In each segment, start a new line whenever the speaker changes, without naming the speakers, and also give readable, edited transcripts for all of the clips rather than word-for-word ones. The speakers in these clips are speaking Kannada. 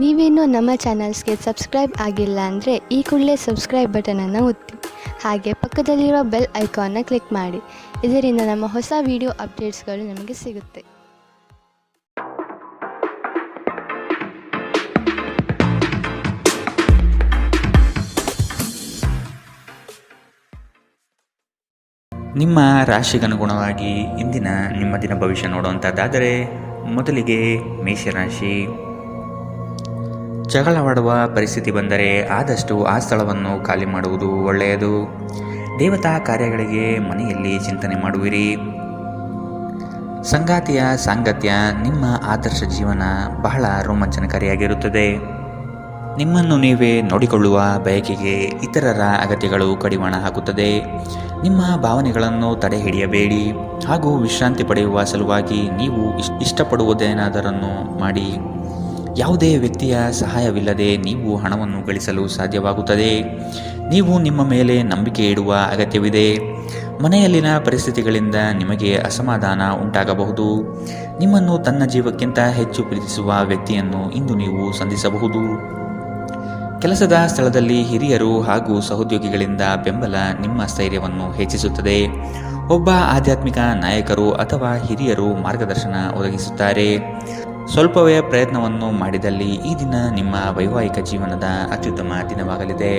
ನೀವೇನೂ ನಮ್ಮ ಚಾನಲ್ಸ್ಗೆ ಸಬ್ಸ್ಕ್ರೈಬ್ ಆಗಿಲ್ಲ ಅಂದರೆ ಈ ಕೂಡಲೇ ಸಬ್ಸ್ಕ್ರೈಬ್ ಬಟನನ್ನು ಒತ್ತಿ. ಹಾಗೆ ಪಕ್ಕದಲ್ಲಿರೋ ಬೆಲ್ ಐಕಾನ್ನ ಕ್ಲಿಕ್ ಮಾಡಿ. ಇದರಿಂದ ನಮ್ಮ ಹೊಸ ವಿಡಿಯೋ ಅಪ್ಡೇಟ್ಸ್ಗಳು ನಿಮಗೆ ಸಿಗುತ್ತೆ.
ನಿಮ್ಮ ರಾಶಿಗನುಗುಣವಾಗಿ ಇಂದಿನ ನಿಮ್ಮ ದಿನ ಭವಿಷ್ಯ ನೋಡುವಂಥದ್ದಾದರೆ ಮೊದಲಿಗೆ ಮೇಷರಾಶಿ. ಜಗಳವಾಡುವ ಪರಿಸ್ಥಿತಿ ಬಂದರೆ ಆದಷ್ಟು ಆ ಸ್ಥಳವನ್ನು ಖಾಲಿ ಮಾಡುವುದು ಒಳ್ಳೆಯದು. ದೇವತಾ ಕಾರ್ಯಗಳಿಗೆ ಮನೆಯಲ್ಲಿ ಚಿಂತನೆ ಮಾಡುವಿರಿ. ಸಂಗಾತಿಯ ಸಾಂಗತ್ಯ ನಿಮ್ಮ ಆದರ್ಶ ಜೀವನ ಬಹಳ ರೋಮಾಂಚನಕಾರಿಯಾಗಿರುತ್ತದೆ. ನಿಮ್ಮನ್ನು ನೀವೇ ನೋಡಿಕೊಳ್ಳುವ ಬಯಕೆಗೆ ಇತರರ ಅಗತ್ಯಗಳು ಕಡಿವಾಣ ಹಾಕುತ್ತದೆ. ನಿಮ್ಮ ಭಾವನೆಗಳನ್ನು ತಡೆ ಹಿಡಿಯಬೇಡಿ ಹಾಗೂ ವಿಶ್ರಾಂತಿ ಪಡೆಯುವ ಸಲುವಾಗಿ ನೀವು ಇಷ್ಟಪಡುವುದೇನಾದರನ್ನು ಮಾಡಿ. ಯಾವುದೇ ವ್ಯಕ್ತಿಯ ಸಹಾಯವಿಲ್ಲದೆ ನೀವು ಹಣವನ್ನು ಗಳಿಸಲು ಸಾಧ್ಯವಾಗುತ್ತದೆ. ನೀವು ನಿಮ್ಮ ಮೇಲೆ ನಂಬಿಕೆ ಇಡುವ ಅಗತ್ಯವಿದೆ. ಮನೆಯಲ್ಲಿನ ಪರಿಸ್ಥಿತಿಗಳಿಂದ ನಿಮಗೆ ಅಸಮಾಧಾನ ಉಂಟಾಗಬಹುದು. ನಿಮ್ಮನ್ನು ತನ್ನ ಜೀವಕ್ಕಿಂತ ಹೆಚ್ಚು ಪ್ರೀತಿಸುವ ವ್ಯಕ್ತಿಯನ್ನು ಇಂದು ನೀವು ಸಂಧಿಸಬಹುದು. ಕೆಲಸದ ಸ್ಥಳದಲ್ಲಿ ಹಿರಿಯರು ಹಾಗೂ ಸಹೋದ್ಯೋಗಿಗಳಿಂದ ಬೆಂಬಲ ನಿಮ್ಮ ಸ್ಥೈರ್ಯವನ್ನು ಹೆಚ್ಚಿಸುತ್ತದೆ. ಒಬ್ಬ ಆಧ್ಯಾತ್ಮಿಕ ನಾಯಕರು ಅಥವಾ ಹಿರಿಯರು ಮಾರ್ಗದರ್ಶನ ಒದಗಿಸುತ್ತಾರೆ. ಸ್ವಲ್ಪವೇ ಪ್ರಯತ್ನವನ್ನು ಮಾಡಿದಲ್ಲಿ ಈ ದಿನ ನಿಮ್ಮ ವೈವಾಹಿಕ ಜೀವನದ ಅತ್ಯುತ್ತಮ ದಿನವಾಗಲಿದೆ.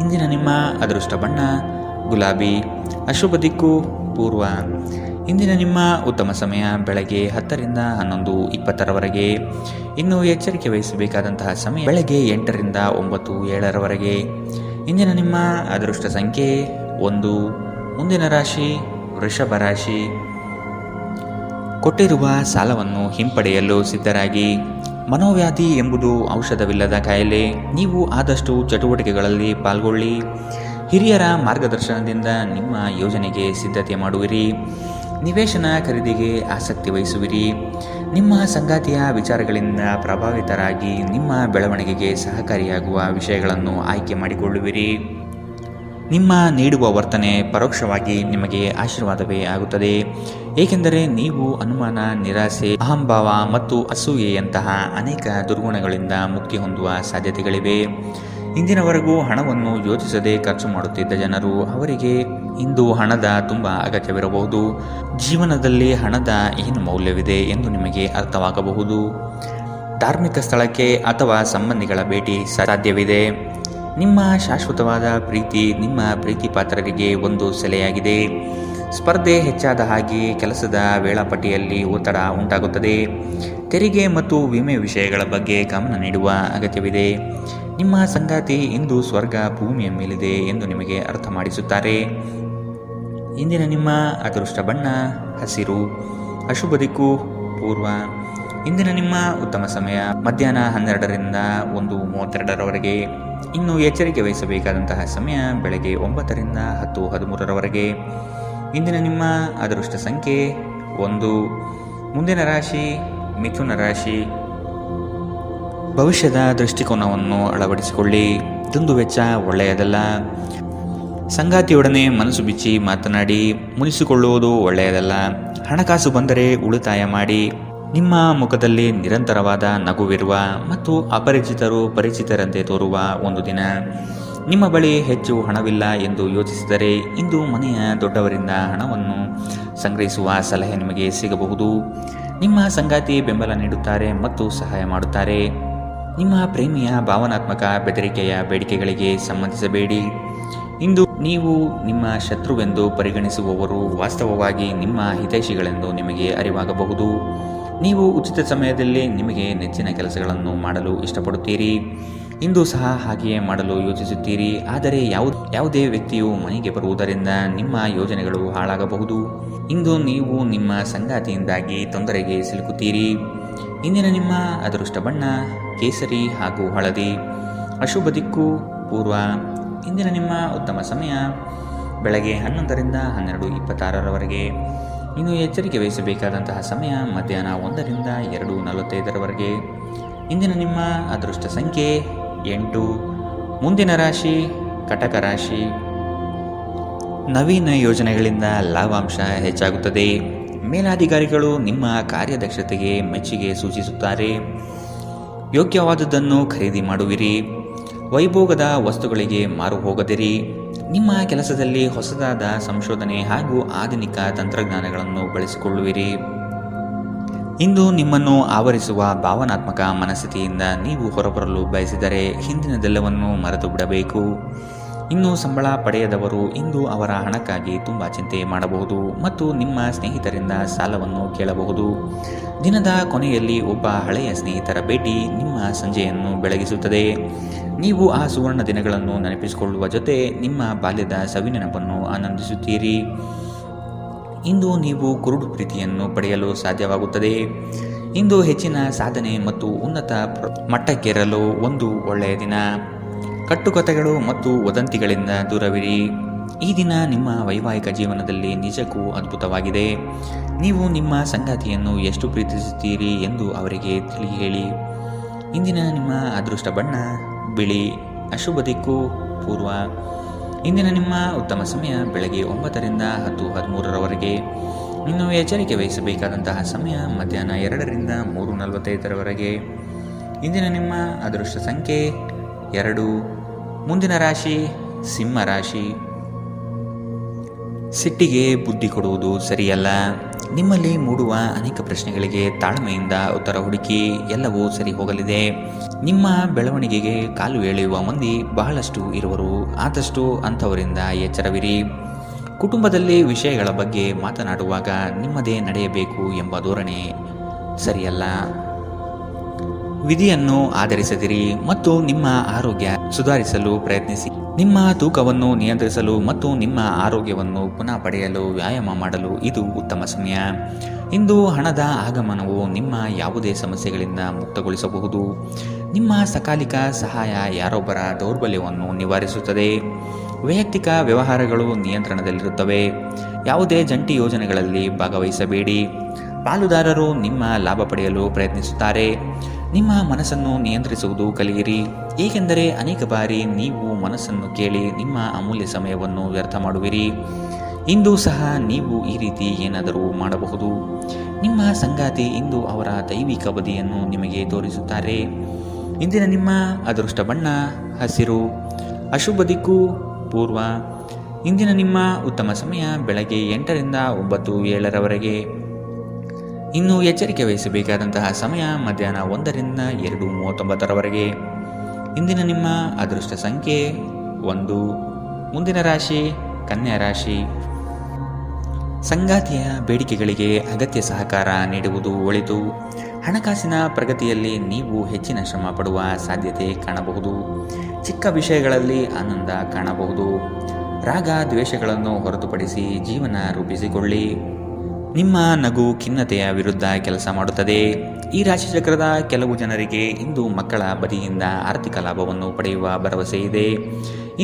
ಇಂದಿನ ನಿಮ್ಮ ಅದೃಷ್ಟ ಬಣ್ಣ ಗುಲಾಬಿ. ಅಶುಭ ದಿಕ್ಕು ಪೂರ್ವ. ಇಂದಿನ ನಿಮ್ಮ ಉತ್ತಮ ಸಮಯ ಬೆಳಗ್ಗೆ 10ರಿಂದ 11:20ರವರೆಗೆ. ಇನ್ನು ಎಚ್ಚರಿಕೆ ವಹಿಸಬೇಕಾದಂತಹ ಸಮಯ ಬೆಳಗ್ಗೆ 8ರಿಂದ 9:07ರವರೆಗೆ. ಇಂದಿನ ನಿಮ್ಮ ಅದೃಷ್ಟ ಸಂಖ್ಯೆ 1. ಮುಂದಿನ ರಾಶಿ ವೃಷಭ ರಾಶಿ. ಕೊಟ್ಟಿರುವ ಸಾಲವನ್ನು ಹಿಂಪಡೆಯಲು ಸಿದ್ಧರಾಗಿ. ಮನೋವ್ಯಾಧಿ ಎಂಬುದು ಔಷಧವಿಲ್ಲದ ಕಾಯಿಲೆ. ನೀವು ಆದಷ್ಟು ಚಟುವಟಿಕೆಗಳಲ್ಲಿ ಪಾಲ್ಗೊಳ್ಳಿ. ಹಿರಿಯರ ಮಾರ್ಗದರ್ಶನದಿಂದ ನಿಮ್ಮ ಯೋಜನೆಗೆ ಸಿದ್ಧತೆ ಮಾಡುವಿರಿ. ನಿವೇಶನ ಖರೀದಿಗೆ ಆಸಕ್ತಿ ವಹಿಸುವಿರಿ. ನಿಮ್ಮ ಸಂಗಾತಿಯ ವಿಚಾರಗಳಿಂದ ಪ್ರಭಾವಿತರಾಗಿ ನಿಮ್ಮ ಬೆಳವಣಿಗೆಗೆ ಸಹಕಾರಿಯಾಗುವ ವಿಷಯಗಳನ್ನು ಆಯ್ಕೆ ಮಾಡಿಕೊಳ್ಳುವಿರಿ. ನಿಮ್ಮ ನೀಡುವ ವರ್ತನೆ ಪರೋಕ್ಷವಾಗಿ ನಿಮಗೆ ಆಶೀರ್ವಾದವೇ ಆಗುತ್ತದೆ. ಏಕೆಂದರೆ ನೀವು ಅನುಮಾನ, ನಿರಾಸೆ, ಅಹಂಭಾವ ಮತ್ತು ಅಸೂಯೆಯಂತಹ ಅನೇಕ ದುರ್ಗುಣಗಳಿಂದ ಮುಕ್ತಿ ಹೊಂದುವ ಸಾಧ್ಯತೆಗಳಿವೆ. ಇಂದಿನವರೆಗೂ ಹಣವನ್ನು ಯೋಚಿಸದೆ ಖರ್ಚು ಮಾಡುತ್ತಿದ್ದ ಜನರು, ಅವರಿಗೆ ಇಂದು ಹಣದ ತುಂಬ ಅಗತ್ಯವಿರಬಹುದು. ಜೀವನದಲ್ಲಿ ಹಣದ ಏನು ಮೌಲ್ಯವಿದೆ ಎಂದು ನಿಮಗೆ ಅರ್ಥವಾಗಬಹುದು. ಧಾರ್ಮಿಕ ಸ್ಥಳಕ್ಕೆ ಅಥವಾ ಸಂಬಂಧಿಗಳ ಭೇಟಿ ಸಾಧ್ಯವಿದೆ. ನಿಮ್ಮ ಶಾಶ್ವತವಾದ ಪ್ರೀತಿ ನಿಮ್ಮ ಪ್ರೀತಿ ಪಾತ್ರರಿಗೆ ಒಂದು ಸೆಲೆಯಾಗಿದೆ. ಸ್ಪರ್ಧೆ ಹೆಚ್ಚಾದ ಹಾಗೆ ಕೆಲಸದ ವೇಳಾಪಟ್ಟಿಯಲ್ಲಿ ಒತ್ತಡ ಉಂಟಾಗುತ್ತದೆ. ತೆರಿಗೆ ಮತ್ತು ವಿಮೆ ವಿಷಯಗಳ ಬಗ್ಗೆ ಗಮನ ನೀಡುವ ಅಗತ್ಯವಿದೆ. ನಿಮ್ಮ ಸಂಗಾತಿ ಇಂದು ಸ್ವರ್ಗ ಭೂಮಿಯ ಮೇಲಿದೆ ಎಂದು ನಿಮಗೆ ಅರ್ಥ ಮಾಡಿಸುತ್ತಾರೆ. ಇಂದಿನ ನಿಮ್ಮ ಅದೃಷ್ಟ ಬಣ್ಣ ಹಸಿರು. ಅಶುಭ ದಿಕ್ಕು ಪೂರ್ವ. ಇಂದಿನ ನಿಮ್ಮ ಉತ್ತಮ ಸಮಯ ಮಧ್ಯಾಹ್ನ 12ರಿಂದ 1:32ರವರೆಗೆ. ಇನ್ನು ಎಚ್ಚರಿಕೆ ವಹಿಸಬೇಕಾದಂತಹ ಸಮಯ ಬೆಳಗ್ಗೆ 9ರಿಂದ 10:13ರವರೆಗೆ. ಇಂದಿನ ನಿಮ್ಮ ಅದೃಷ್ಟ ಸಂಖ್ಯೆ 1. ಮುಂದಿನ ರಾಶಿ ಮಿಥುನ ರಾಶಿ. ಭವಿಷ್ಯದ ದೃಷ್ಟಿಕೋನವನ್ನು ಅಳವಡಿಸಿಕೊಳ್ಳಿ. ದುಂದುವೆಚ್ಚ ಒಳ್ಳೆಯದಲ್ಲ. ಸಂಗಾತಿಯೊಡನೆ ಮನಸ್ಸು ಬಿಚ್ಚಿ ಮಾತನಾಡಿ. ಮುನಿಸಿಕೊಳ್ಳುವುದು ಒಳ್ಳೆಯದಲ್ಲ. ಹಣಕಾಸು ಬಂದರೆ ಉಳಿತಾಯ ಮಾಡಿ. ನಿಮ್ಮ ಮುಖದಲ್ಲಿ ನಿರಂತರವಾದ ನಗುವಿರುವ ಮತ್ತು ಅಪರಿಚಿತರು ಪರಿಚಿತರಂತೆ ತೋರುವ ಒಂದು ದಿನ. ನಿಮ್ಮ ಬಳಿ ಹೆಚ್ಚು ಹಣವಿಲ್ಲ ಎಂದು ಯೋಚಿಸಿದರೆ ಇಂದು ಮನೆಯ ದೊಡ್ಡವರಿಂದ ಹಣವನ್ನು ಸಂಗ್ರಹಿಸುವ ಸಲಹೆ ನಿಮಗೆ ಸಿಗಬಹುದು. ನಿಮ್ಮ ಸಂಗಾತಿ ಬೆಂಬಲ ನೀಡುತ್ತಾರೆ ಮತ್ತು ಸಹಾಯ ಮಾಡುತ್ತಾರೆ. ನಿಮ್ಮ ಪ್ರೇಮಿಯ ಭಾವನಾತ್ಮಕ ಬೆದರಿಕೆಯ ಬೇಡಿಕೆಗಳಿಗೆ ಸಂಬಂಧಿಸಬೇಡಿ. ಇಂದು ನೀವು ನಿಮ್ಮ ಶತ್ರುವೆಂದು ಪರಿಗಣಿಸುವವರು ವಾಸ್ತವವಾಗಿ ನಿಮ್ಮ ಹಿತೈಷಿಗಳೆಂದು ನಿಮಗೆ ಅರಿವಾಗಬಹುದು. ನೀವು ಉಚಿತ ಸಮಯದಲ್ಲಿ ನಿಮಗೆ ನೆಚ್ಚಿನ ಕೆಲಸಗಳನ್ನು ಮಾಡಲು ಇಷ್ಟಪಡುತ್ತೀರಿ. ಇಂದು ಸಹ ಹಾಗೆಯೇ ಮಾಡಲು ಯೋಚಿಸುತ್ತೀರಿ. ಆದರೆ ಯಾವುದೇ ವ್ಯಕ್ತಿಯು ಮನೆಗೆ ಬರುವುದರಿಂದ ನಿಮ್ಮ ಯೋಜನೆಗಳು ಹಾಳಾಗಬಹುದು. ಇಂದು ನೀವು ನಿಮ್ಮ ಸಂಗಾತಿಯಿಂದಾಗಿ ತೊಂದರೆಗೆ ಸಿಲುಕುತ್ತೀರಿ. ಇಂದಿನ ನಿಮ್ಮ ಅದೃಷ್ಟ ಬಣ್ಣ ಕೇಸರಿ ಹಾಗೂ ಹಳದಿ. ಅಶುಭ ದಿಕ್ಕು ಪೂರ್ವ. ಇಂದಿನ ನಿಮ್ಮ ಉತ್ತಮ ಸಮಯ ಬೆಳಗ್ಗೆ 11ರಿಂದ 12:26ರವರೆಗೆ. ಇನ್ನು ಎಚ್ಚರಿಕೆ ವಹಿಸಬೇಕಾದಂತಹ ಸಮಯ ಮಧ್ಯಾಹ್ನ 1ರಿಂದ 2:45ರವರೆಗೆ. ಇಂದಿನ ನಿಮ್ಮ ಅದೃಷ್ಟ ಸಂಖ್ಯೆ 8. ಮುಂದಿನ ರಾಶಿ ಕಟಕ ರಾಶಿ. ನವೀನ ಯೋಜನೆಗಳಿಂದ ಲಾಭಾಂಶ ಹೆಚ್ಚಾಗುತ್ತದೆ. ಮೇಲಾಧಿಕಾರಿಗಳು ನಿಮ್ಮ ಕಾರ್ಯದಕ್ಷತೆಗೆ ಮೆಚ್ಚುಗೆ ಸೂಚಿಸುತ್ತಾರೆ. ಯೋಗ್ಯವಾದುದನ್ನು ಖರೀದಿ ಮಾಡುವಿರಿ. ವೈಭೋಗದ ವಸ್ತುಗಳಿಗೆ ಮಾರು ಹೋಗದಿರಿ. ನಿಮ್ಮ ಕೆಲಸದಲ್ಲಿ ಹೊಸದಾದ ಸಂಶೋಧನೆ ಹಾಗೂ ಆಧುನಿಕ ತಂತ್ರಜ್ಞಾನಗಳನ್ನು ಬಳಸಿಕೊಳ್ಳುವಿರಿ. ಇಂದು ನಿಮ್ಮನ್ನು ಆವರಿಸುವ ಭಾವನಾತ್ಮಕ ಮನಸ್ಥಿತಿಯಿಂದ ನೀವು ಹೊರಬರಲು ಬಯಸಿದರೆ ಹಿಂದಿನದೆಲ್ಲವನ್ನು ಮರೆತು ಬಿಡಬೇಕು. ಇನ್ನು ಸಂಬಳ ಪಡೆಯದವರು ಇಂದು ಅವರ ಹಣಕ್ಕಾಗಿ ತುಂಬ ಚಿಂತೆ ಮಾಡಬಹುದು ಮತ್ತು ನಿಮ್ಮ ಸ್ನೇಹಿತರಿಂದ ಸಾಲವನ್ನು ಕೇಳಬಹುದು. ದಿನದ ಕೊನೆಯಲ್ಲಿ ಒಬ್ಬ ಹಳೆಯ ಸ್ನೇಹಿತರ ಭೇಟಿ ನಿಮ್ಮ ಸಂಜೆಯನ್ನು ಬೆಳಗಿಸುತ್ತದೆ. ನೀವು ಆ ಸುವರ್ಣ ದಿನಗಳನ್ನು ನೆನಪಿಸಿಕೊಳ್ಳುವ ಜೊತೆ ನಿಮ್ಮ ಬಾಲ್ಯದ ಸವಿನೆನಪನ್ನು ಆನಂದಿಸುತ್ತೀರಿ. ಇಂದು ನೀವು ಕುರುಡು ಪ್ರೀತಿಯನ್ನು ಪಡೆಯಲು ಸಾಧ್ಯವಾಗುತ್ತದೆ. ಇಂದು ಹೆಚ್ಚಿನ ಸಾಧನೆ ಮತ್ತು ಉನ್ನತ ಮಟ್ಟಕ್ಕೇರಲು ಒಂದು ಒಳ್ಳೆಯ ದಿನ. ಕಟ್ಟುಕತೆಗಳು ಮತ್ತು ವದಂತಿಗಳಿಂದ ದೂರವಿರಿ. ಈ ದಿನ ನಿಮ್ಮ ವೈವಾಹಿಕ ಜೀವನದಲ್ಲಿ ನಿಜಕ್ಕೂ ಅದ್ಭುತವಾಗಿದೆ. ನೀವು ನಿಮ್ಮ ಸಂಗಾತಿಯನ್ನು ಎಷ್ಟು ಪ್ರೀತಿಸುತ್ತೀರಿ ಎಂದು ಅವರಿಗೆ ತಿಳಿ ಹೇಳಿ. ಇಂದಿನ ನಿಮ್ಮ ಅದೃಷ್ಟ ಬಣ್ಣ ಬಿಳಿ. ಅಶುಭ ದಿಕ್ಕು ಪೂರ್ವ. ಇಂದಿನ ನಿಮ್ಮ ಉತ್ತಮ ಸಮಯ ಬೆಳಗ್ಗೆ 9ರಿಂದ 10:13 ಇನ್ನು ಎಚ್ಚರಿಕೆ ವಹಿಸಬೇಕಾದಂತಹ ಸಮಯ ಮಧ್ಯಾಹ್ನ 2ರಿಂದ 3:45 ಇಂದಿನ ನಿಮ್ಮ ಅದೃಷ್ಟ ಸಂಖ್ಯೆ 2. ಮುಂದಿನ ರಾಶಿ ಸಿಂಹ ರಾಶಿ. ಸಿಟ್ಟಿಗೆ ಬುದ್ಧಿ ಕೊಡುವುದು ಸರಿಯಲ್ಲ. ನಿಮ್ಮಲ್ಲಿ ಮೂಡುವ ಅನೇಕ ಪ್ರಶ್ನೆಗಳಿಗೆ ತಾಳ್ಮೆಯಿಂದ ಉತ್ತರ ಹುಡುಕಿ. ಎಲ್ಲವೂ ಸರಿ ಹೋಗಲಿದೆ. ನಿಮ್ಮ ಬೆಳವಣಿಗೆಗೆ ಕಾಲು ಎಳೆಯುವ ಮಂದಿ ಬಹಳಷ್ಟು ಇರುವರು. ಆದಷ್ಟು ಅಂಥವರಿಂದ ಎಚ್ಚರವಿರಿ. ಕುಟುಂಬದಲ್ಲಿ ವಿಷಯಗಳ ಬಗ್ಗೆ ಮಾತನಾಡುವಾಗ ನಿಮ್ಮದೇ ನಡೆಯಬೇಕು ಎಂಬ ಧೋರಣೆ ಸರಿಯಲ್ಲ. ವಿಧಿಯನ್ನು ಆಧರಿಸದಿರಿ ಮತ್ತು ನಿಮ್ಮ ಆರೋಗ್ಯ ಸುಧಾರಿಸಲು ಪ್ರಯತ್ನಿಸಿ. ನಿಮ್ಮ ತೂಕವನ್ನು ನಿಯಂತ್ರಿಸಲು ಮತ್ತು ನಿಮ್ಮ ಆರೋಗ್ಯವನ್ನು ಪುನಃ ಪಡೆಯಲು ವ್ಯಾಯಾಮ ಮಾಡಲು ಇದು ಉತ್ತಮ ಸಮಯ. ಇಂದು ಹಣದ ಆಗಮನವು ನಿಮ್ಮ ಯಾವುದೇ ಸಮಸ್ಯೆಗಳಿಂದ ಮುಕ್ತಗೊಳಿಸಬಹುದು. ನಿಮ್ಮ ಸಕಾಲಿಕ ಸಹಾಯ ಯಾರೊಬ್ಬರ ದೌರ್ಬಲ್ಯವನ್ನು ನಿವಾರಿಸುತ್ತದೆ. ವೈಯಕ್ತಿಕ ವ್ಯವಹಾರಗಳು ನಿಯಂತ್ರಣದಲ್ಲಿರುತ್ತವೆ. ಯಾವುದೇ ಜಂಟಿ ಯೋಜನೆಗಳಲ್ಲಿ ಭಾಗವಹಿಸಬೇಡಿ. ಪಾಲುದಾರರು ನಿಮ್ಮ ಲಾಭ ಪಡೆಯಲು ಪ್ರಯತ್ನಿಸುತ್ತಾರೆ. ನಿಮ್ಮ ಮನಸ್ಸನ್ನು ನಿಯಂತ್ರಿಸುವುದು ಕಲಿಯಿರಿ, ಏಕೆಂದರೆ ಅನೇಕ ಬಾರಿ ನೀವು ಮನಸ್ಸನ್ನು ಕೇಳಿ ನಿಮ್ಮ ಅಮೂಲ್ಯ ಸಮಯವನ್ನು ವ್ಯರ್ಥ ಮಾಡುವಿರಿ. ಇಂದು ಸಹ ನೀವು ಈ ರೀತಿ ಏನಾದರೂ ಮಾಡಬಹುದು. ನಿಮ್ಮ ಸಂಗಾತಿ ಇಂದು ಅವರ ದೈವಿಕ ಬದಿಯನ್ನು ನಿಮಗೆ ತೋರಿಸುತ್ತಾರೆ. ಇಂದಿನ ನಿಮ್ಮ ಅದೃಷ್ಟ ಬಣ್ಣ ಹಸಿರು. ಅಶುಭ ದಿಕ್ಕು ಪೂರ್ವ. ಇಂದಿನ ನಿಮ್ಮ ಉತ್ತಮ ಸಮಯ ಬೆಳಗ್ಗೆ 8ರಿಂದ 9:07 ಇನ್ನು ಎಚ್ಚರಿಕೆ ವಹಿಸಬೇಕಾದಂತಹ ಸಮಯ ಮಧ್ಯಾಹ್ನ 1ರಿಂದ 2:39 ಇಂದಿನ ನಿಮ್ಮ ಅದೃಷ್ಟ ಸಂಖ್ಯೆ 1. ಮುಂದಿನ ರಾಶಿ ಕನ್ಯಾ ರಾಶಿ. ಸಂಗಾತಿಯ ಬೇಡಿಕೆಗಳಿಗೆ ಅಗತ್ಯ ಸಹಕಾರ ನೀಡುವುದು ಒಳಿತು. ಹಣಕಾಸಿನ ಪ್ರಗತಿಯಲ್ಲಿ ನೀವು ಹೆಚ್ಚಿನ ಶ್ರಮ ಪಡುವ ಸಾಧ್ಯತೆ ಕಾಣಬಹುದು. ಚಿಕ್ಕ ವಿಷಯಗಳಲ್ಲಿ ಆನಂದ ಕಾಣಬಹುದು. ರಾಗ ದ್ವೇಷಗಳನ್ನು ಹೊರತುಪಡಿಸಿ ಜೀವನ ರೂಪಿಸಿಕೊಳ್ಳಿ. ನಿಮ್ಮ ನಗು ಖಿನ್ನತೆಯ ವಿರುದ್ಧ ಕೆಲಸ ಮಾಡುತ್ತದೆ. ಈ ರಾಶಿಚಕ್ರದ ಕೆಲವು ಜನರಿಗೆ ಇಂದು ಮಕ್ಕಳ ಬದಿಯಿಂದ ಆರ್ಥಿಕ ಲಾಭವನ್ನು ಪಡೆಯುವ ಭರವಸೆ ಇದೆ.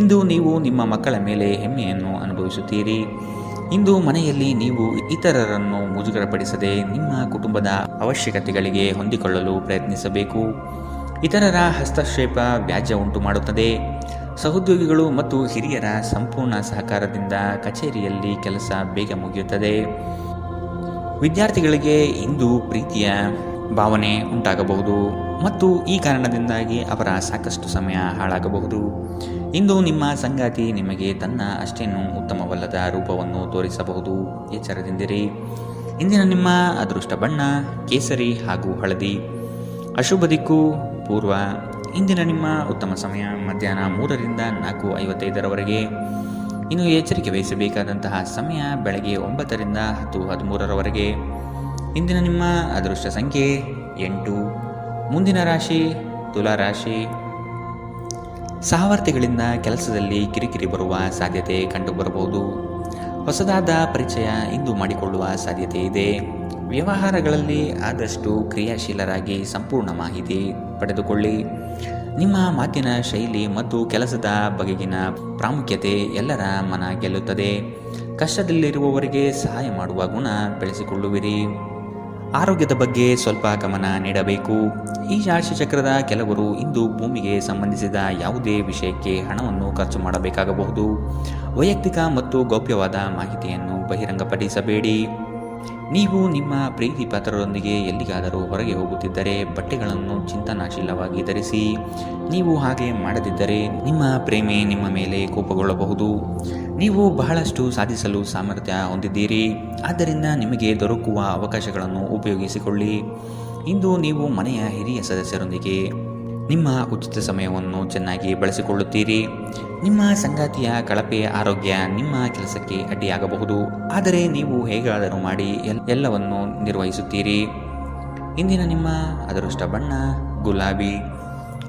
ಇಂದು ನೀವು ನಿಮ್ಮ ಮಕ್ಕಳ ಮೇಲೆ ಹೆಮ್ಮೆಯನ್ನು ಅನುಭವಿಸುತ್ತೀರಿ. ಇಂದು ಮನೆಯಲ್ಲಿ ನೀವು ಇತರರನ್ನು ಮುಜುಗರಪಡಿಸದೆ ನಿಮ್ಮ ಕುಟುಂಬದ ಅವಶ್ಯಕತೆಗಳಿಗೆ ಹೊಂದಿಕೊಳ್ಳಲು ಪ್ರಯತ್ನಿಸಬೇಕು. ಇತರರ ಹಸ್ತಕ್ಷೇಪ ವ್ಯಾಜ್ಯ ಉಂಟು ಮಾಡುತ್ತದೆ. ಸಹೋದ್ಯೋಗಿಗಳು ಮತ್ತು ಹಿರಿಯರ ಸಂಪೂರ್ಣ ಸಹಕಾರದಿಂದ ಕಚೇರಿಯಲ್ಲಿ ಕೆಲಸ ಬೇಗ ಮುಗಿಯುತ್ತದೆ. ವಿದ್ಯಾರ್ಥಿಗಳಿಗೆ ಇಂದು ಪ್ರೀತಿಯ ಭಾವನೆ ಉಂಟಾಗಬಹುದು ಮತ್ತು ಈ ಕಾರಣದಿಂದಾಗಿ ಅವರ ಸಾಕಷ್ಟು ಸಮಯ ಹಾಳಾಗಬಹುದು. ಇಂದು ನಿಮ್ಮ ಸಂಗಾತಿ ನಿಮಗೆ ತನ್ನ ಅಷ್ಟೇನೂ ಉತ್ತಮವಲ್ಲದ ರೂಪವನ್ನು ತೋರಿಸಬಹುದು. ಎಚ್ಚರದಿಂದಿರಿ. ಇಂದಿನ ನಿಮ್ಮ ಅದೃಷ್ಟ ಬಣ್ಣ ಕೇಸರಿ ಹಾಗೂ ಹಳದಿ. ಅಶುಭ ದಿಕ್ಕು ಪೂರ್ವ. ಇಂದಿನ ನಿಮ್ಮ ಉತ್ತಮ ಸಮಯ ಮಧ್ಯಾಹ್ನ 3ರಿಂದ 4:55 ಇನ್ನು ಎಚ್ಚರಿಕೆ ವಹಿಸಬೇಕಾದಂತಹ ಸಮಯ ಬೆಳಗ್ಗೆ 9ರಿಂದ 10:13 ಇಂದಿನ ನಿಮ್ಮ ಅದೃಷ್ಟ ಸಂಖ್ಯೆ 8. ಮುಂದಿನ ರಾಶಿ ತುಲಾ ರಾಶಿ. ಸಹವರ್ತಿಗಳಿಂದ ಕೆಲಸದಲ್ಲಿ ಕಿರಿಕಿರಿ ಬರುವ ಸಾಧ್ಯತೆ ಕಂಡುಬರಬಹುದು. ಹೊಸದಾದ ಪರಿಚಯ ಇಂದು ಮಾಡಿಕೊಳ್ಳುವ ಸಾಧ್ಯತೆ ಇದೆ. ವ್ಯವಹಾರಗಳಲ್ಲಿ ಆದಷ್ಟು ಕ್ರಿಯಾಶೀಲರಾಗಿ ಸಂಪೂರ್ಣ ಮಾಹಿತಿ ಪಡೆದುಕೊಳ್ಳಿ. ನಿಮ್ಮ ಮಾತಿನ ಶೈಲಿ ಮತ್ತು ಕೆಲಸದ ಬಗೆಗಿನ ಪ್ರಾಮುಖ್ಯತೆ ಎಲ್ಲರ ಮನ ಗೆಲ್ಲುತ್ತದೆ. ಕಷ್ಟದಲ್ಲಿರುವವರಿಗೆ ಸಹಾಯ ಮಾಡುವ ಗುಣ ಬೆಳೆಸಿಕೊಳ್ಳುವಿರಿ. ಆರೋಗ್ಯದ ಬಗ್ಗೆ ಸ್ವಲ್ಪ ಗಮನ ನೀಡಬೇಕು. ಈ ರಾಶಿಚಕ್ರದ ಕೆಲವರು ಇಂದು ಭೂಮಿಗೆ ಸಂಬಂಧಿಸಿದ ಯಾವುದೇ ವಿಷಯಕ್ಕೆ ಹಣವನ್ನು ಖರ್ಚು ಮಾಡಬೇಕಾಗಬಹುದು. ವೈಯಕ್ತಿಕ ಮತ್ತು ಗೌಪ್ಯವಾದ ಮಾಹಿತಿಯನ್ನು ಬಹಿರಂಗಪಡಿಸಬೇಡಿ. ನೀವು ನಿಮ್ಮ ಪ್ರೀತಿ ಪಾತ್ರರೊಂದಿಗೆ ಎಲ್ಲಿಗಾದರೂ ಹೊರಗೆ ಹೋಗುತ್ತಿದ್ದರೆ ಬಟ್ಟೆಗಳನ್ನು ಚಿಂತನಾಶೀಲವಾಗಿ ಧರಿಸಿ. ನೀವು ಹಾಗೆ ಮಾಡದಿದ್ದರೆ ನಿಮ್ಮ ಪ್ರೇಮಿ ನಿಮ್ಮ ಮೇಲೆ ಕೋಪಗೊಳ್ಳಬಹುದು. ನೀವು ಬಹಳಷ್ಟು ಸಾಧಿಸಲು ಸಾಮರ್ಥ್ಯ ಹೊಂದಿದ್ದೀರಿ, ಆದ್ದರಿಂದ ನಿಮಗೆ ದೊರಕುವ ಅವಕಾಶಗಳನ್ನು ಉಪಯೋಗಿಸಿಕೊಳ್ಳಿ. ಇಂದು ನೀವು ಮನೆಯ ಹಿರಿಯ ಸದಸ್ಯರೊಂದಿಗೆ ನಿಮ್ಮ ಉಚಿತ ಸಮಯವನ್ನು ಚೆನ್ನಾಗಿ ಬಳಸಿಕೊಳ್ಳುತ್ತೀರಿ. ನಿಮ್ಮ ಸಂಗಾತಿಯ ಕಳಪೆ ಆರೋಗ್ಯ ನಿಮ್ಮ ಕೆಲಸಕ್ಕೆ ಅಡ್ಡಿಯಾಗಬಹುದು, ಆದರೆ ನೀವು ಹೇಗಾದರೂ ಮಾಡಿ ಎಲ್ಲವನ್ನು ನಿರ್ವಹಿಸುತ್ತೀರಿ. ಇಂದಿನ ನಿಮ್ಮ ಅದೃಷ್ಟ ಬಣ್ಣ ಗುಲಾಬಿ.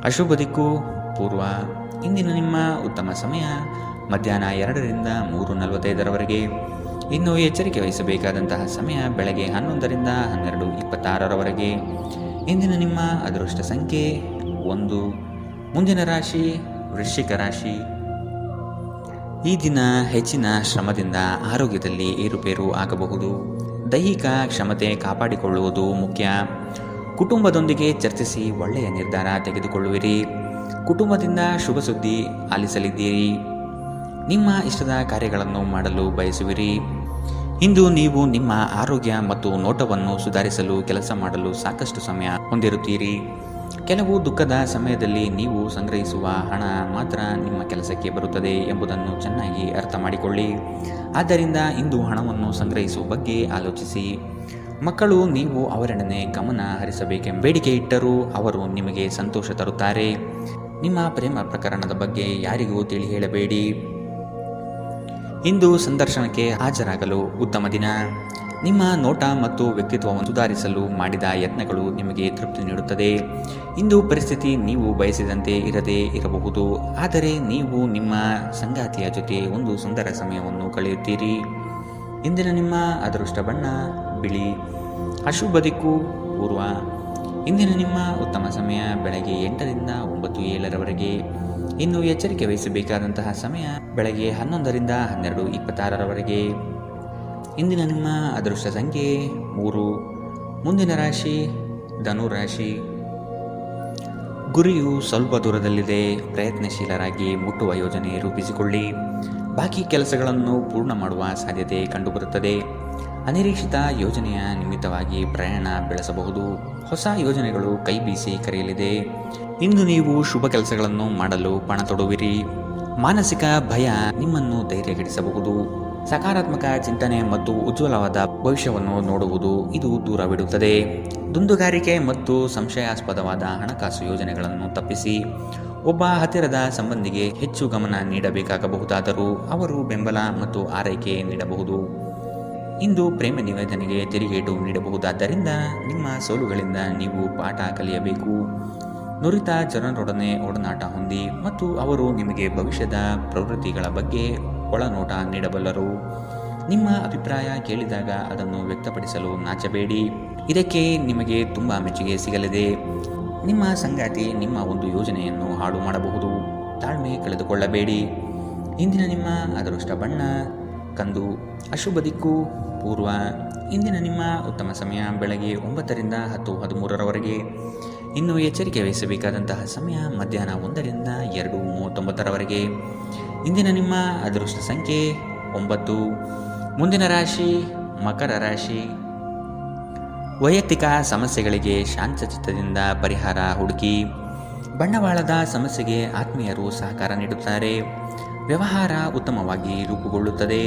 ಅಶುಭ ದಿಕ್ಕು ಪೂರ್ವ. ಇಂದಿನ ನಿಮ್ಮ ಉತ್ತಮ ಸಮಯ ಮಧ್ಯಾಹ್ನ 2ರಿಂದ 3:45ರವರೆಗೆ. ಇನ್ನು ಎಚ್ಚರಿಕೆ ವಹಿಸಬೇಕಾದಂತಹ ಸಮಯ ಬೆಳಗ್ಗೆ 11ರಿಂದ 12:26ರವರೆಗೆ. ಇಂದಿನ ನಿಮ್ಮ ಅದೃಷ್ಟ ಸಂಖ್ಯೆ 1. ಮುಂದಿನ ರಾಶಿ ವೃಶ್ಚಿಕ ರಾಶಿ. ಈ ದಿನ ಹೆಚ್ಚಿನ ಶ್ರಮದಿಂದ ಆರೋಗ್ಯದಲ್ಲಿ ಏರುಪೇರು ಆಗಬಹುದು. ದೈಹಿಕ ಕ್ಷಮತೆ ಕಾಪಾಡಿಕೊಳ್ಳುವುದು ಮುಖ್ಯ. ಕುಟುಂಬದೊಂದಿಗೆ ಚರ್ಚಿಸಿ ಒಳ್ಳೆಯ ನಿರ್ಧಾರ ತೆಗೆದುಕೊಳ್ಳುವಿರಿ. ಕುಟುಂಬದಿಂದ ಶುಭ ಸುದ್ದಿ ಆಲಿಸಲಿದ್ದೀರಿ. ನಿಮ್ಮ ಇಷ್ಟದ ಕಾರ್ಯಗಳನ್ನು ಮಾಡಲು ಬಯಸುವಿರಿ. ಇಂದು ನೀವು ನಿಮ್ಮ ಆರೋಗ್ಯ ಮತ್ತು ನೋಟವನ್ನು ಸುಧಾರಿಸಲು ಕೆಲಸ ಮಾಡಲು ಸಾಕಷ್ಟು ಸಮಯ ಹೊಂದಿರುತ್ತೀರಿ. ಕೆಲವು ದುಃಖದ ಸಮಯದಲ್ಲಿ ನೀವು ಸಂಗ್ರಹಿಸುವ ಹಣ ಮಾತ್ರ ನಿಮ್ಮ ಕೆಲಸಕ್ಕೆ ಬರುತ್ತದೆ ಎಂಬುದನ್ನು ಚೆನ್ನಾಗಿ ಅರ್ಥ ಮಾಡಿಕೊಳ್ಳಿ. ಆದ್ದರಿಂದ ಇಂದು ಹಣವನ್ನು ಸಂಗ್ರಹಿಸುವ ಬಗ್ಗೆ ಆಲೋಚಿಸಿ. ಮಕ್ಕಳು ನೀವು ಅವರೆಡನೆ ಗಮನ ಹರಿಸಬೇಕೆಂಬ ಬೇಡಿಕೆ ಇಟ್ಟರೂ ಅವರು ನಿಮಗೆ ಸಂತೋಷ ತರುತ್ತಾರೆ. ನಿಮ್ಮ ಪ್ರೇಮ ಪ್ರಕರಣದ ಬಗ್ಗೆ ಯಾರಿಗೂ ತಿಳಿ ಹೇಳಬೇಡಿ. ಇಂದು ಸಂದರ್ಶನಕ್ಕೆ ಹಾಜರಾಗಲು ಉತ್ತಮ ದಿನ. ನಿಮ್ಮ ನೋಟ ಮತ್ತು ವ್ಯಕ್ತಿತ್ವವನ್ನು ಸುಧಾರಿಸಲು ಮಾಡಿದ ಯತ್ನಗಳು ನಿಮಗೆ ತೃಪ್ತಿ ನೀಡುತ್ತದೆ. ಇಂದು ಪರಿಸ್ಥಿತಿ ನೀವು ಬಯಸಿದಂತೆ ಇರದೇ ಇರಬಹುದು, ಆದರೆ ನೀವು ನಿಮ್ಮ ಸಂಗಾತಿಯ ಜೊತೆ ಒಂದು ಸುಂದರ ಸಮಯವನ್ನು ಕಳೆಯುತ್ತೀರಿ. ಇಂದಿನ ನಿಮ್ಮ ಅದೃಷ್ಟ ಬಣ್ಣ ಬಿಳಿ. ಅಶುಭ ದಿಕ್ಕು ಪೂರ್ವ. ಇಂದಿನ ನಿಮ್ಮ ಉತ್ತಮ ಸಮಯ ಬೆಳಗ್ಗೆ 8ರಿಂದ 9:07ರವರೆಗೆ. ಇನ್ನು ಎಚ್ಚರಿಕೆ ವಹಿಸಬೇಕಾದಂತಹ ಸಮಯ ಬೆಳಗ್ಗೆ 11ರಿಂದ 12:26ರವರೆಗೆ. ಇಂದಿನ ನಿಮ್ಮ ಅದೃಷ್ಟ ಸಂಖ್ಯೆ 3. ಮುಂದಿನ ರಾಶಿ ಧನು ರಾಶಿ. ಗುರಿಯು ಸ್ವಲ್ಪ ದೂರದಲ್ಲಿದೆ. ಪ್ರಯತ್ನಶೀಲರಾಗಿ ಮುಟ್ಟುವ ಯೋಜನೆ ರೂಪಿಸಿಕೊಳ್ಳಿ. ಬಾಕಿ ಕೆಲಸಗಳನ್ನು ಪೂರ್ಣ ಮಾಡುವ ಸಾಧ್ಯತೆ ಕಂಡುಬರುತ್ತದೆ. ಅನಿರೀಕ್ಷಿತ ಯೋಜನೆಯ ನಿಮಿತ್ತವಾಗಿ ಪ್ರಯಾಣ ಬೆಳೆಸಬಹುದು. ಹೊಸ ಯೋಜನೆಗಳು ಕೈ ಬೀಸಿ ಕರೆಯಲಿದೆ. ಇಂದು ನೀವು ಶುಭ ಕೆಲಸಗಳನ್ನು ಮಾಡಲು ಪಣ ತೊಡುವಿರಿ. ಮಾನಸಿಕ ಭಯ ನಿಮ್ಮನ್ನು ಧೈರ್ಯಗೆಡಿಸಬಹುದು. ಸಕಾರಾತ್ಮಕ ಚಿಂತನೆ ಮತ್ತು ಉಜ್ವಲವಾದ ಭವಿಷ್ಯವನ್ನು ನೋಡುವುದು ಇದು ದೂರವಿಡುತ್ತದೆ. ದುಂದುಗಾರಿಕೆ ಮತ್ತು ಸಂಶಯಾಸ್ಪದವಾದ ಹಣಕಾಸು ಯೋಜನೆಗಳನ್ನು ತಪ್ಪಿಸಿ. ಒಬ್ಬ ಹತ್ತಿರದ ಸಂಬಂಧಿಗೆ ಹೆಚ್ಚು ಗಮನ ನೀಡಬೇಕಾಗಬಹುದಾದರೂ ಅವರು ಬೆಂಬಲ ಮತ್ತು ಆರೈಕೆ ನೀಡಬಹುದು. ಇಂದು ಪ್ರೇಮ ನಿವೇದನೆಗೆ ತಿರುಗೇಟು ನೀಡಬಹುದಾದ್ದರಿಂದ ನಿಮ್ಮ ಸೋಲುಗಳಿಂದ ನೀವು ಪಾಠ ಕಲಿಯಬೇಕು. ನುರಿತ ಜನರೊಡನೆ ಒಡನಾಟ ಹೊಂದಿ ಮತ್ತು ಅವರು ನಿಮಗೆ ಭವಿಷ್ಯದ ಪ್ರವೃತ್ತಿಗಳ ಬಗ್ಗೆ ಒಳನೋಟ ನೀಡಬಲ್ಲರು. ನಿಮ್ಮ ಅಭಿಪ್ರಾಯ ಕೇಳಿದಾಗ ಅದನ್ನು ವ್ಯಕ್ತಪಡಿಸಲು ನಾಚಬೇಡಿ. ಇದಕ್ಕೆ ನಿಮಗೆ ತುಂಬ ಮೆಚ್ಚುಗೆ ಸಿಗಲಿದೆ. ನಿಮ್ಮ ಸಂಗಾತಿ ನಿಮ್ಮ ಒಂದು ಯೋಜನೆಯನ್ನು ಹಾಳು ಮಾಡಬಹುದು. ತಾಳ್ಮೆ ಕಳೆದುಕೊಳ್ಳಬೇಡಿ. ಇಂದಿನ ನಿಮ್ಮ ಅದೃಷ್ಟ ಬಣ್ಣ ಕಂದು. ಅಶುಭ ದಿಕ್ಕು ಪೂರ್ವ. ಇಂದಿನ ನಿಮ್ಮ ಉತ್ತಮ ಸಮಯ ಬೆಳಗ್ಗೆ 9ರಿಂದ 10:13ರವರೆಗೆ. ಇನ್ನು ಎಚ್ಚರಿಕೆ ವಹಿಸಬೇಕಾದಂತಹ ಸಮಯ ಮಧ್ಯಾಹ್ನ 1ರಿಂದ 2:39ರವರೆಗೆ. ಇಂದಿನ ನಿಮ್ಮ ಅದೃಷ್ಟ ಸಂಖ್ಯೆ 9. ಮುಂದಿನ ರಾಶಿ ಮಕರ ರಾಶಿ. ವೈಯಕ್ತಿಕ ಸಮಸ್ಯೆಗಳಿಗೆ ಶಾಂತಚಿತ್ತದಿಂದ ಪರಿಹಾರ ಹುಡುಕಿ. ಬಂಡವಾಳದ ಸಮಸ್ಯೆಗೆ ಆತ್ಮೀಯರು ಸಹಕಾರ ನೀಡುತ್ತಾರೆ. ವ್ಯವಹಾರ ಉತ್ತಮವಾಗಿ ರೂಪುಗೊಳ್ಳುತ್ತದೆ.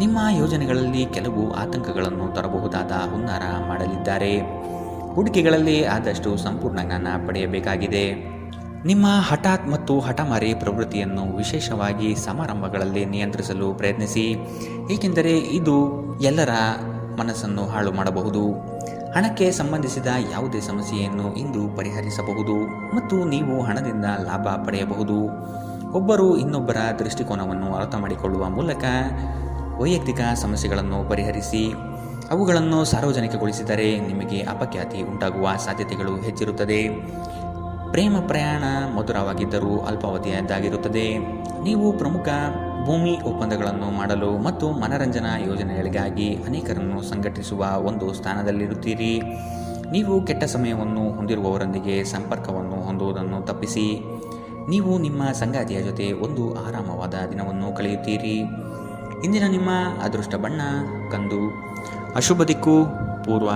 ನಿಮ್ಮ ಯೋಜನೆಗಳಲ್ಲಿ ಕೆಲವು ಆತಂಕಗಳನ್ನು ತರಬಹುದಾದ ಹುನ್ನಾರ ಮಾಡಲಿದ್ದಾರೆ. ಹೂಡಿಕೆಗಳಲ್ಲಿ ಆದಷ್ಟು ಸಂಪೂರ್ಣ ಜ್ಞಾನ ಪಡೆಯಬೇಕಾಗಿದೆ. ನಿಮ್ಮ ಹಠಾತ್ ಮತ್ತು ಹಠಮಾರಿ ಪ್ರವೃತ್ತಿಯನ್ನು ವಿಶೇಷವಾಗಿ ಸಮಾರಂಭಗಳಲ್ಲಿ ನಿಯಂತ್ರಿಸಲು ಪ್ರಯತ್ನಿಸಿ, ಏಕೆಂದರೆ ಇದು ಎಲ್ಲರ ಮನಸ್ಸನ್ನು ಹಾಳು ಮಾಡಬಹುದು. ಹಣಕ್ಕೆ ಸಂಬಂಧಿಸಿದ ಯಾವುದೇ ಸಮಸ್ಯೆಯನ್ನು ಇಂದು ಪರಿಹರಿಸಬಹುದು ಮತ್ತು ನೀವು ಹಣದಿಂದ ಲಾಭ ಪಡೆಯಬಹುದು. ಒಬ್ಬರು ಇನ್ನೊಬ್ಬರ ದೃಷ್ಟಿಕೋನವನ್ನು ಅರ್ಥ ಮಾಡಿಕೊಳ್ಳುವ ಮೂಲಕ ವೈಯಕ್ತಿಕ ಸಮಸ್ಯೆಗಳನ್ನು ಪರಿಹರಿಸಿ. ಅವುಗಳನ್ನು ಸಾರ್ವಜನಿಕಗೊಳಿಸಿದರೆ ನಿಮಗೆ ಅಪಖ್ಯಾತಿ ಉಂಟಾಗುವ ಸಾಧ್ಯತೆಗಳು ಹೆಚ್ಚಿರುತ್ತದೆ. ಪ್ರೇಮ ಪ್ರಯಾಣ ಮಧುರವಾಗಿದ್ದರೂ ಅಲ್ಪಾವಧಿಯದ್ದಾಗಿರುತ್ತದೆ. ನೀವು ಪ್ರಮುಖ ಭೂಮಿ ಒಪ್ಪಂದಗಳನ್ನು ಮಾಡಲು ಮತ್ತು ಮನರಂಜನಾ ಯೋಜನೆಗಳಿಗಾಗಿ ಅನೇಕರನ್ನು ಸಂಘಟಿಸುವ ಒಂದು ಸ್ಥಾನದಲ್ಲಿರುತ್ತೀರಿ. ನೀವು ಕೆಟ್ಟ ಸಮಯವನ್ನು ಹೊಂದಿರುವವರೊಂದಿಗೆ ಸಂಪರ್ಕವನ್ನು ಹೊಂದುವುದನ್ನು ತಪ್ಪಿಸಿ. ನೀವು ನಿಮ್ಮ ಸಂಗಾತಿಯ ಜೊತೆ ಒಂದು ಆರಾಮವಾದ ದಿನವನ್ನು ಕಳೆಯುತ್ತೀರಿ. ಇಂದಿನ ನಿಮ್ಮ ಅದೃಷ್ಟ ಬಣ್ಣ ಕಂದು. ಅಶುಭ ದಿಕ್ಕು ಪೂರ್ವ.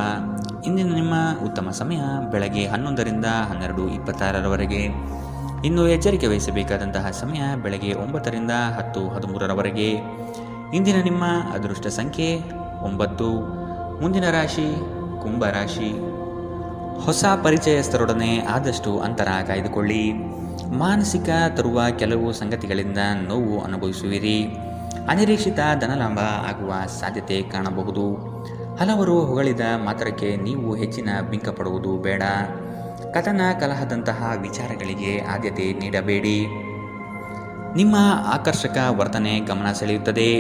ಇಂದಿನ ನಿಮ್ಮ ಉತ್ತಮ ಸಮಯ ಬೆಳಗ್ಗೆ 11ರಿಂದ 12:26ರವರೆಗೆ. ಇನ್ನು ಎಚ್ಚರಿಕೆ ವಹಿಸಬೇಕಾದಂತಹ ಸಮಯ ಬೆಳಗ್ಗೆ 9ರಿಂದ 10:13ರವರೆಗೆ. ಇಂದಿನ ನಿಮ್ಮ ಅದೃಷ್ಟ ಸಂಖ್ಯೆ 9. ಮುಂದಿನ ರಾಶಿ ಕುಂಭರಾಶಿ. ಹೊಸ ಪರಿಚಯಸ್ಥರೊಡನೆ ಆದಷ್ಟು ಅಂತರ ಕಾಯ್ದುಕೊಳ್ಳಿ. ಮಾನಸಿಕ ತರುವ ಕೆಲವು ಸಂಗತಿಗಳಿಂದ ನೋವು ಅನುಭವಿಸುವಿರಿ. ಅನಿರೀಕ್ಷಿತ ಧನಲಾಭ ಆಗುವ ಸಾಧ್ಯತೆ ಕಾಣಬಹುದು. ಹಲವರು ಹೊಗಳಿದ ಮಾತ್ರಕ್ಕೆ ನೀವು ಹೆಚ್ಚಿನ ಬಿಂಕ ಪಡುವುದು ಬೇಡ. ಕಥನ ಕಲಹದಂತಹ ವಿಚಾರಗಳಿಗೆ ಆದ್ಯತೆ ನೀಡಬೇಡಿ. ನಿಮ್ಮ ಆಕರ್ಷಕ ವರ್ತನೆ ಗಮನ ಸೆಳೆಯುತ್ತದೆ.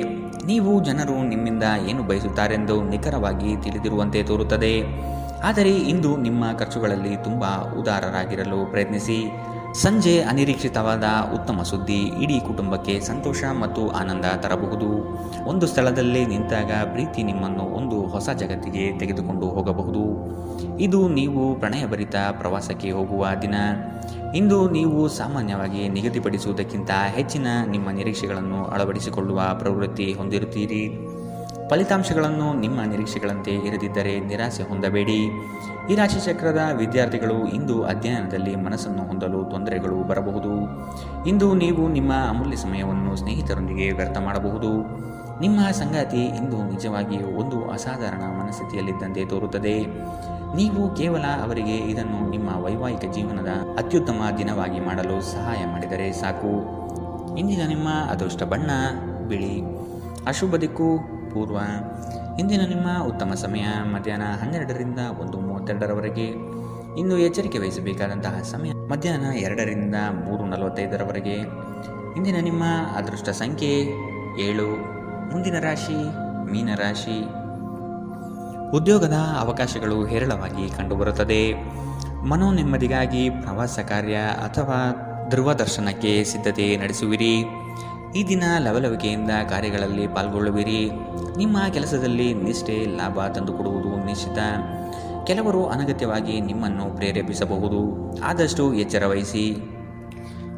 ನೀವು ಜನರು ನಿಮ್ಮಿಂದ ಏನು ಬಯಸುತ್ತಾರೆಂದು ನಿಖರವಾಗಿ ತಿಳಿದಿರುವಂತೆ ತೋರುತ್ತದೆ. ಆದರೆ ಇಂದು ನಿಮ್ಮ ಖರ್ಚುಗಳಲ್ಲಿ ತುಂಬ ಉದಾರರಾಗಿರಲು ಪ್ರಯತ್ನಿಸಿ. ಸಂಜೆ ಅನಿರೀಕ್ಷಿತವಾದ ಉತ್ತಮ ಸುದ್ದಿ ಇಡೀ ಕುಟುಂಬಕ್ಕೆ ಸಂತೋಷ ಮತ್ತು ಆನಂದ ತರಬಹುದು. ಒಂದು ಸ್ಥಳದಲ್ಲಿ ನಿಂತಾಗ ಪ್ರೀತಿ ನಿಮ್ಮನ್ನು ಒಂದು ಹೊಸ ಜಗತ್ತಿಗೆ ತೆಗೆದುಕೊಂಡು ಹೋಗಬಹುದು. ಇದು ನೀವು ಪ್ರಣಯಭರಿತ ಪ್ರವಾಸಕ್ಕೆ ಹೋಗುವ ದಿನ. ಇಂದು ನೀವು ಸಾಮಾನ್ಯವಾಗಿ ನಿಗದಿಪಡಿಸುವುದಕ್ಕಿಂತ ಹೆಚ್ಚಿನ ನಿಮ್ಮ ನಿರೀಕ್ಷೆಗಳನ್ನು ಅಳವಡಿಸಿಕೊಳ್ಳುವ ಪ್ರವೃತ್ತಿ ಹೊಂದಿರುತ್ತೀರಿ. ಫಲಿತಾಂಶಗಳನ್ನು ನಿಮ್ಮ ನಿರೀಕ್ಷೆಗಳಂತೆ ಇರದಿದ್ದರೆ ನಿರಾಸೆ ಹೊಂದಬೇಡಿ. ಈ ರಾಶಿಚಕ್ರದ ವಿದ್ಯಾರ್ಥಿಗಳು ಇಂದು ಅಧ್ಯಯನದಲ್ಲಿ ಮನಸ್ಸನ್ನು ಹೊಂದಲು ತೊಂದರೆಗಳು ಬರಬಹುದು. ಇಂದು ನೀವು ನಿಮ್ಮ ಅಮೂಲ್ಯ ಸಮಯವನ್ನು ಸ್ನೇಹಿತರೊಂದಿಗೆ ವ್ಯರ್ಥ ಮಾಡಬಹುದು. ನಿಮ್ಮ ಸಂಗಾತಿ ಇಂದು ನಿಜವಾಗಿಯೂ ಒಂದು ಅಸಾಧಾರಣ ಮನಸ್ಥಿತಿಯಲ್ಲಿದ್ದಂತೆ ತೋರುತ್ತದೆ. ನೀವು ಕೇವಲ ಅವರಿಗೆ ಇದನ್ನು ನಿಮ್ಮ ವೈವಾಹಿಕ ಜೀವನದ ಅತ್ಯುತ್ತಮ ದಿನವಾಗಿ ಮಾಡಲು ಸಹಾಯ ಮಾಡಿದರೆ ಸಾಕು. ಇಂದಿನ ನಿಮ್ಮ ಅದೃಷ್ಟ ಬಣ್ಣ ಬಿಳಿ. ಅಶುಭ ದಿಕ್ಕು ಪೂರ್ವ. ಇಂದಿನ ನಿಮ್ಮ ಉತ್ತಮ ಸಮಯ ಮಧ್ಯಾಹ್ನ 12ರಿಂದ 1:32ರವರೆಗೆ. ಇನ್ನು ಎಚ್ಚರಿಕೆ ವಹಿಸಬೇಕಾದಂತಹ ಸಮಯ ಮಧ್ಯಾಹ್ನ 2ರಿಂದ 3:45ರವರೆಗೆ. ಇಂದಿನ ನಿಮ್ಮ ಅದೃಷ್ಟ ಸಂಖ್ಯೆ 7. ಮುಂದಿನ ರಾಶಿ ಮೀನರಾಶಿ. ಉದ್ಯೋಗದ ಅವಕಾಶಗಳು ಹೇರಳವಾಗಿ ಕಂಡುಬರುತ್ತದೆ. ಮನೋನೆಮ್ಮದಿಗಾಗಿ ಪ್ರವಾಸ ಕಾರ್ಯ ಅಥವಾ ಧ್ರುವದರ್ಶನಕ್ಕೆ ಸಿದ್ಧತೆ ನಡೆಸುವಿರಿ. ಈ ದಿನ ಲವಲವಿಕೆಯಿಂದ ಕಾರ್ಯಗಳಲ್ಲಿ ಪಾಲ್ಗೊಳ್ಳುವಿರಿ. ನಿಮ್ಮ ಕೆಲಸದಲ್ಲಿ ನಿಷ್ಠೆ ಲಾಭ ತಂದುಕೊಡುವುದು ನಿಶ್ಚಿತ. ಕೆಲವರು ಅನಗತ್ಯವಾಗಿ ನಿಮ್ಮನ್ನು ಪ್ರೇರೇಪಿಸಬಹುದು. ಆದಷ್ಟು ಎಚ್ಚರ ವಹಿಸಿ.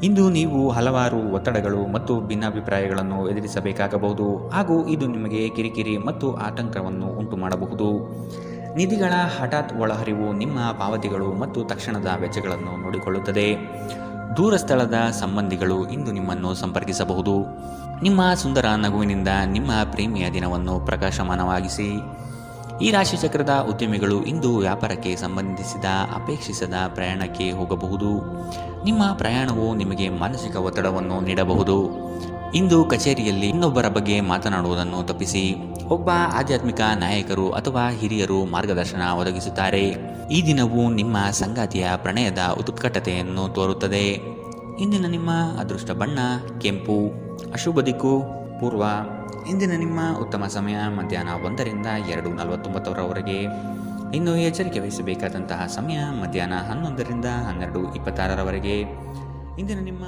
ಇಂದು ನೀವು ಹಲವಾರು ಒತ್ತಡಗಳು ಮತ್ತು ಭಿನ್ನಾಭಿಪ್ರಾಯಗಳನ್ನು ಎದುರಿಸಬೇಕಾಗಬಹುದು ಹಾಗೂ ಇದು ನಿಮಗೆ ಕಿರಿಕಿರಿ ಮತ್ತು ಆತಂಕವನ್ನು ಉಂಟು ಮಾಡಬಹುದು. ನಿಧಿಗಳ ಹಠಾತ್ ಒಳಹರಿವು ನಿಮ್ಮ ಪಾವತಿಗಳು ಮತ್ತು ತಕ್ಷಣದ ವೆಚ್ಚಗಳನ್ನು ನೋಡಿಕೊಳ್ಳುತ್ತದೆ. ದೂರ ಸ್ಥಳದ ಸಂಬಂಧಿಗಳು ಇಂದು ನಿಮ್ಮನ್ನು ಸಂಪರ್ಕಿಸಬಹುದು. ನಿಮ್ಮ ಸುಂದರ ನಗುವಿನಿಂದ ನಿಮ್ಮ ಪ್ರೇಮಿಯ ದಿನವನ್ನು ಪ್ರಕಾಶಮಾನವಾಗಿಸಿ. ಈ ರಾಶಿಚಕ್ರದ ಉದ್ಯಮಿಗಳು ಇಂದು ವ್ಯಾಪಾರಕ್ಕೆ ಸಂಬಂಧಿಸಿದ ಅಪೇಕ್ಷಿಸದ ಪ್ರಯಾಣಕ್ಕೆ ಹೋಗಬಹುದು. ನಿಮ್ಮ ಪ್ರಯಾಣವು ನಿಮಗೆ ಮಾನಸಿಕ ಒತ್ತಡವನ್ನು ನೀಡಬಹುದು. ಇಂದು ಕಚೇರಿಯಲ್ಲಿ ಇನ್ನೊಬ್ಬರ ಬಗ್ಗೆ ಮಾತನಾಡುವುದನ್ನು ತಪ್ಪಿಸಿ. ಒಬ್ಬ ಆಧ್ಯಾತ್ಮಿಕ ನಾಯಕರು ಅಥವಾ ಹಿರಿಯರು ಮಾರ್ಗದರ್ಶನ ಒದಗಿಸುತ್ತಾರೆ. ಈ ದಿನವು ನಿಮ್ಮ ಸಂಗಾತಿಯ ಪ್ರಣಯದ ಉತ್ಕಟತೆಯನ್ನು ತೋರುತ್ತದೆ. ಇಂದಿನ ನಿಮ್ಮ ಅದೃಷ್ಟ ಬಣ್ಣ ಕೆಂಪು. ಅಶುಭ ದಿಕ್ಕು ಪೂರ್ವ. ಇಂದಿನ ನಿಮ್ಮ ಉತ್ತಮ ಸಮಯ ಮಧ್ಯಾಹ್ನ 1ರಿಂದ 2:49ರವರೆಗೆ. ಇನ್ನು ಎಚ್ಚರಿಕೆ ವಹಿಸಬೇಕಾದಂತಹ ಸಮಯ ಮಧ್ಯಾಹ್ನ 11ರಿಂದ 12:26ರವರೆಗೆ. ಇಂದಿನ ನಿಮ್ಮ